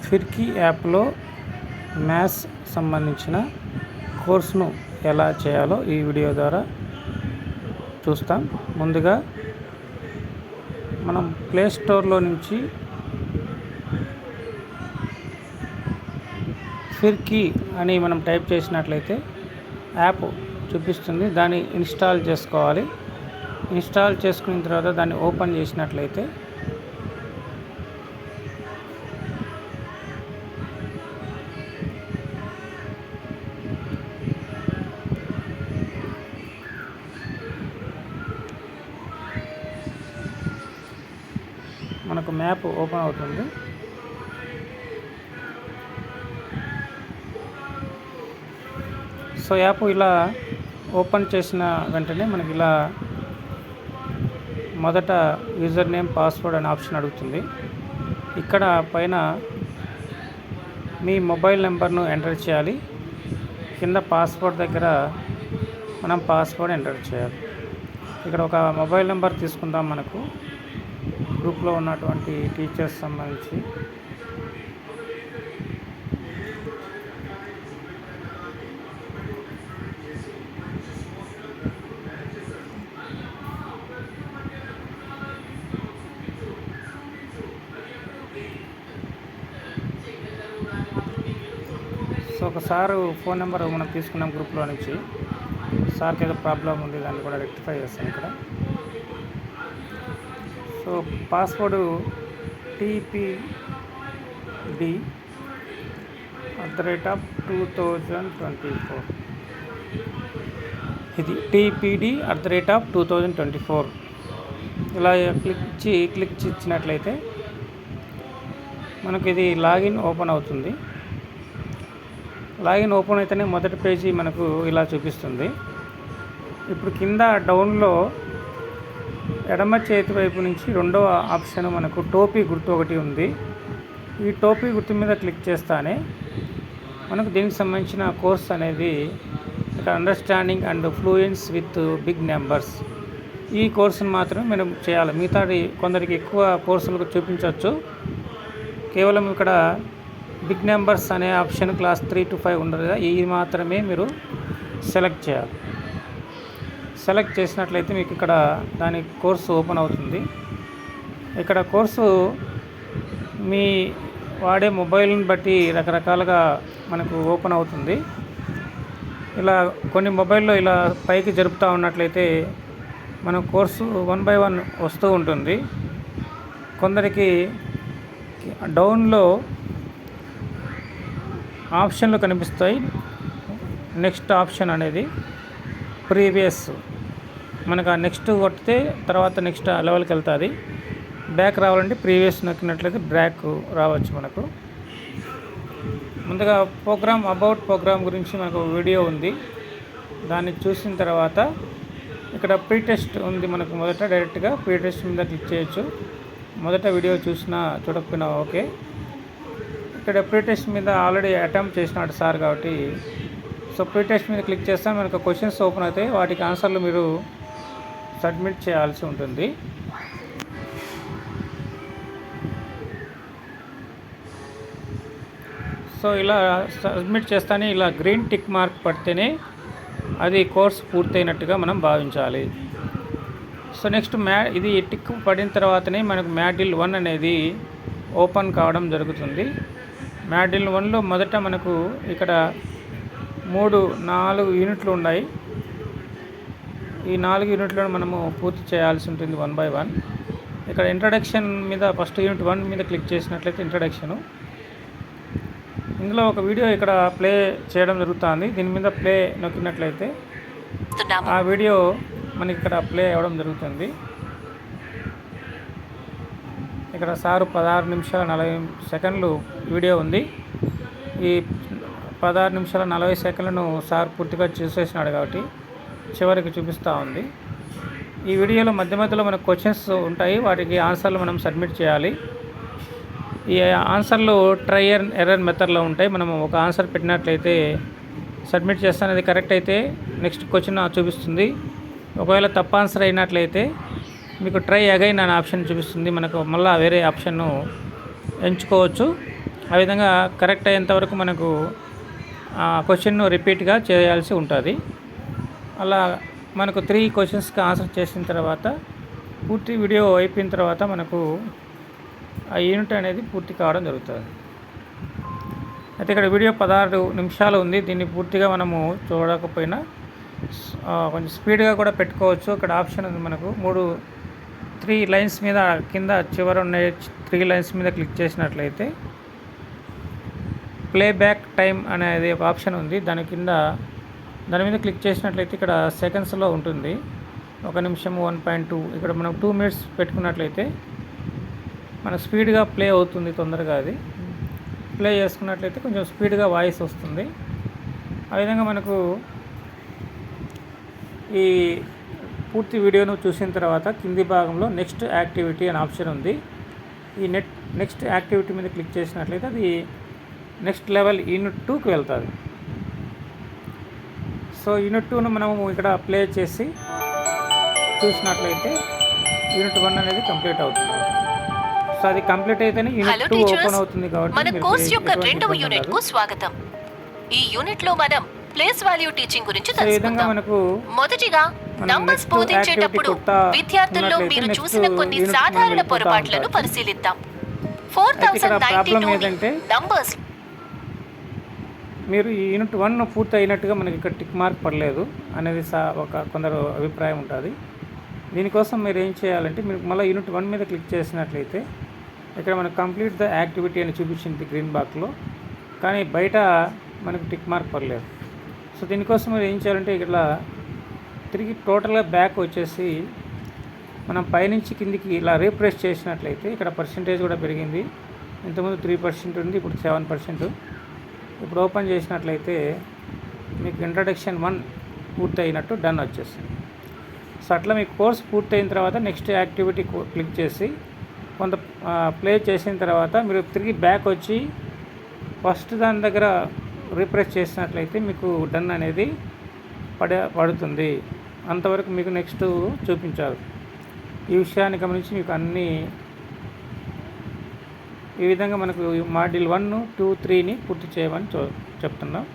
ఫిర్కీ యాప్లో మ్యాథ్స్ సంబంధించిన కోర్సును ఎలా చేయాలో ఈ వీడియో ద్వారా చూస్తాం. ముందుగా మనం ప్లే స్టోర్లో నుంచి ఫిర్కీ అని మనం టైప్ చేసినట్లయితే యాప్ చూపిస్తుంది. దాన్ని ఇన్స్టాల్ చేసుకోవాలి. ఇన్స్టాల్ చేసుకున్న తర్వాత దాన్ని ఓపెన్ చేసినట్లయితే మనకు మ్యాప్ ఓపెన్ అవుతుంది. సో యాప్ ఇలా ఓపెన్ చేసిన వెంటనే మనకి ఇలా మొదట యూజర్ నేమ్ పాస్వర్డ్ అనే ఆప్షన్ అడుగుతుంది. ఇక్కడ పైన మీ మొబైల్ నెంబర్ను ఎంటర్ చేయాలి. కింద పాస్వర్డ్ దగ్గర మనం పాస్వర్డ్ ఎంటర్ చేయాలి. ఇక్కడ ఒక మొబైల్ నెంబర్ తీసుకుందాం. మనకు గ్రూప్లో ఉన్నటువంటి టీచర్స్ సంబంధించి సో ఒకసారి ఫోన్ నెంబర్ మనం తీసుకున్నాం గ్రూప్లో నుంచి. సార్కి ఏదో ప్రాబ్లం ఉంది, దాన్ని కూడా రెక్టిఫై చేస్తాం ఇక్కడ. So password TPD@2024. ఇది TPD@2024. ఇలా క్లిక్ ఇచ్చినట్లయితే మనకు ఇది లాగిన్ ఓపెన్ అవుతుంది. లాగిన్ ఓపెన్ అయితేనే మొదటి పేజీ మనకు ఇలా చూపిస్తుంది. ఇప్పుడు కింద డౌన్లో ఎడమ చేతి వైపు నుంచి రెండవ ఆప్షన్ మనకు టోపీ గుర్తు ఒకటి ఉంది. ఈ టోపీ గుర్తు మీద క్లిక్ చేస్తానే మనకు దీనికి సంబంధించిన కోర్స్ అనేది ఇక్కడ understanding and fluency with big numbers, ఈ కోర్సును మాత్రమే మనం చేయాలి. మిగతాది కొందరికి ఎక్కువ కోర్సులకు చూపించవచ్చు. కేవలం ఇక్కడ బిగ్ నెంబర్స్ అనే ఆప్షన్ క్లాస్ 3 to 5 ఉండదు కదా, ఇది మాత్రమే మీరు సెలెక్ట్ చేయాలి. సెలెక్ట్ చేసినట్లయితే మీకు ఇక్కడ దాని కోర్సు ఓపెన్ అవుతుంది. ఇక్కడ కోర్సు మీ వాడే మొబైల్ని బట్టి రకరకాలుగా మనకు ఓపెన్ అవుతుంది. ఇలా కొన్ని మొబైల్లో ఇలా పైకి జరుపుతూ ఉన్నట్లయితే మన కోర్సు 1 by 1 వస్తూ ఉంటుంది. కొందరికి డౌన్లో ఆప్షన్లు కనిపిస్తాయి. నెక్స్ట్ ఆప్షన్ అనేది ప్రీవియస్, మనకు ఆ నెక్స్ట్ కొడితే తర్వాత నెక్స్ట్ లెవెల్కి వెళ్తుంది. బ్యాక్ రావాలంటే ప్రీవియస్ నొక్కినట్లయితే బ్యాక్ రావచ్చు. మనకు ముందుగా అబౌట్ ప్రోగ్రామ్ గురించి మనకు వీడియో ఉంది. దాన్ని చూసిన తర్వాత ఇక్కడ ప్రీ టెస్ట్ ఉంది. మనకు మొదట డైరెక్ట్గా ప్రీ టెస్ట్ మీద క్లిక్ చేయొచ్చు. మొదట వీడియో చూడకపోయినా ఓకే. ఇక్కడ ప్రీ టెస్ట్ మీద ఆల్రెడీ అటెంప్ట్ చేసినాడు సార్ కాబట్టి, సో ప్రీ టెస్ట్ మీద క్లిక్ చేస్తే మనకు క్వశ్చన్స్ ఓపెన్ అవుతాయి. వాటికి ఆన్సర్లు మీరు సబ్మిట్ చేయాల్సి ఉంటుంది. సో ఇలా సబ్మిట్ చేస్తానే ఇలా గ్రీన్ టిక్ మార్క్ పడితేనే అది కోర్స్ పూర్తయినట్టుగా మనం భావించాలి. సో నెక్స్ట్ ఇది టిక్ పడిన తర్వాతనే మనకు మాడ్యూల్ 1 అనేది ఓపెన్ కావడం జరుగుతుంది. మాడ్యూల్ 1లో మొదట మనకు ఇక్కడ 4 యూనిట్లు ఉన్నాయి. ఈ 4 యూనిట్లను మనము పూర్తి చేయాల్సి ఉంటుంది 1 by 1. ఇక్కడ ఇంట్రడక్షన్ మీద ఫస్ట్ యూనిట్ 1 మీద క్లిక్ చేసినట్లయితే ఇంట్రడక్షను, ఇందులో ఒక వీడియో ఇక్కడ ప్లే చేయడం జరుగుతుంది. దీని మీద ప్లే నొక్కినట్లయితే ఆ వీడియో మనకి ఇక్కడ ప్లే అవ్వడం జరుగుతుంది. ఇక్కడ సారు 16 నిమిషాల 40 సెకండ్లు వీడియో ఉంది. ఈ 16 నిమిషాల 40 సెకండ్లను సార్ పూర్తిగా చూసేసినాడు కాబట్టి చివరికి చూపిస్తూ ఉంది. ఈ వీడియోలో మధ్యలో మనకు క్వశ్చన్స్ ఉంటాయి. వాటికి ఆన్సర్లు మనం సబ్మిట్ చేయాలి. ఈ ఆన్సర్లు ట్రై అండ్ ఎర్రర్ మెథడ్లో ఉంటాయి. మనం ఒక ఆన్సర్ పెట్టినట్లయితే సబ్మిట్ చేస్తాను, అది కరెక్ట్ అయితే నెక్స్ట్ క్వశ్చన్ చూపిస్తుంది. ఒకవేళ తప్పు ఆన్సర్ అయినట్లయితే మీకు ట్రై అగైన్ అనే ఆప్షన్ చూపిస్తుంది. మనకు మళ్ళీ వేరే ఆప్షన్ను ఎంచుకోవచ్చు. ఆ విధంగా కరెక్ట్ అయ్యేంత వరకు మనకు క్వశ్చన్ను రిపీట్గా చేయాల్సి ఉంటుంది. అలా మనకు 3 క్వశ్చన్స్కి ఆన్సర్ చేసిన తర్వాత పూర్తి వీడియో అయిపోయిన తర్వాత మనకు ఆ యూనిట్ అనేది పూర్తి కావడం జరుగుతుంది. అయితే ఇక్కడ వీడియో 16 నిమిషాలు ఉంది. దీన్ని పూర్తిగా మనము చూడకపోయినా కొంచెం స్పీడ్గా కూడా పెట్టుకోవచ్చు. ఇక్కడ ఆప్షన్ ఉంది మనకు 3 లైన్స్ మీద కింద చివర ఉన్న 3 లైన్స్ మీద క్లిక్ చేసినట్లయితే ప్లేబ్యాక్ టైం అనేది ఒక ఆప్షన్ ఉంది. దాని మీద క్లిక్ చేసినట్లయితే ఇక్కడ సెకండ్స్లో ఉంటుంది. 1 నిమిషం 1.2 ఇక్కడ మనం 2 మినిట్స్ పెట్టుకున్నట్లయితే మనకు స్పీడ్గా ప్లే అవుతుంది. తొందరగా అది ప్లే చేసుకున్నట్లయితే కొంచెం స్పీడ్గా వాయిస్ వస్తుంది. ఆ విధంగా మనకు ఈ పూర్తి వీడియోను చూసిన తర్వాత కింది భాగంలో నెక్స్ట్ యాక్టివిటీ అనే ఆప్షన్ ఉంది. ఈ నెక్స్ట్ యాక్టివిటీ మీద క్లిక్ చేసినట్లయితే అది నెక్స్ట్ లెవెల్ యూనిట్ 2కి వెళ్తుంది. సో యూనిట్ 2ను మనము ఇక్కడ ప్లే చేసి చూసినట్లయితే యూనిట్ 1 అనేది కంప్లీట్ అవుతుంది. సో అది కంప్లీట్ అయితేనే యూనిట్ 2 ఓపెన్ అవుతుంది. కాబట్టి మన కోర్స్ యొక్క రెండవ యూనిట్ కు స్వాగతం. ఈ యూనిట్ లో మనం ప్లేస్ వాల్యూ టీచింగ్ గురించి తెలుసుకుందాం. మొదటిగా నంబర్స్ బోధించేటప్పుడు విద్యార్థుల్లో మీరు చూసిన కొన్ని సాధారణ పొరపాట్లను పరిశీలిద్దాం. 4092 నంబర్స్ మీరు ఈ యూనిట్ 1 పూర్తి అయినట్టుగా మనకి ఇక్కడ టిక్ మార్క్ పడలేదు అనేది కొందరు అభిప్రాయం ఉంటుంది. దీనికోసం మీరు ఏం చేయాలంటే మీరు మళ్ళీ యూనిట్ 1 మీద క్లిక్ చేసినట్లయితే ఇక్కడ మనకు కంప్లీట్ ద యాక్టివిటీ అని చూపించింది గ్రీన్ బాక్స్లో, కానీ బయట మనకు టిక్ మార్క్ పడలేదు. సో దీనికోసం మీరు ఏం చేయాలంటే ఇక్కడ తిరిగి టోటల్గా బ్యాక్ వచ్చేసి మనం పైనుంచి కిందికి ఇలా రీప్రెస్ చేసినట్లయితే ఇక్కడ పర్సంటేజ్ కూడా పెరిగింది. ఇంతకుముందు 3% ఉంది, ఇప్పుడు 7%. ఇప్పుడు ఓపెన్ చేసినట్లయితే మీకు ఇంట్రడక్షన్ 1 పూర్తి అయినట్టు డన్ వచ్చేసింది. సో అట్లా మీ కోర్స్ పూర్తయిన తర్వాత నెక్స్ట్ యాక్టివిటీ క్లిక్ చేసి కొంత ప్లే చేసిన తర్వాత మీరు తిరిగి బ్యాక్ వచ్చి ఫస్ట్ దాని దగ్గర రిఫ్రెష్ చేసినట్లయితే మీకు డన్ అనేది పడుతుంది. అంతవరకు మీకు నెక్స్ట్ చూపించారు. ఈ విషయాన్ని గమనించి మీకు అన్నీ ఈ విధంగా మనకు మాడ్యూల్ 1, 2, 3ని పూర్తి చేయమని చెప్తున్నాం.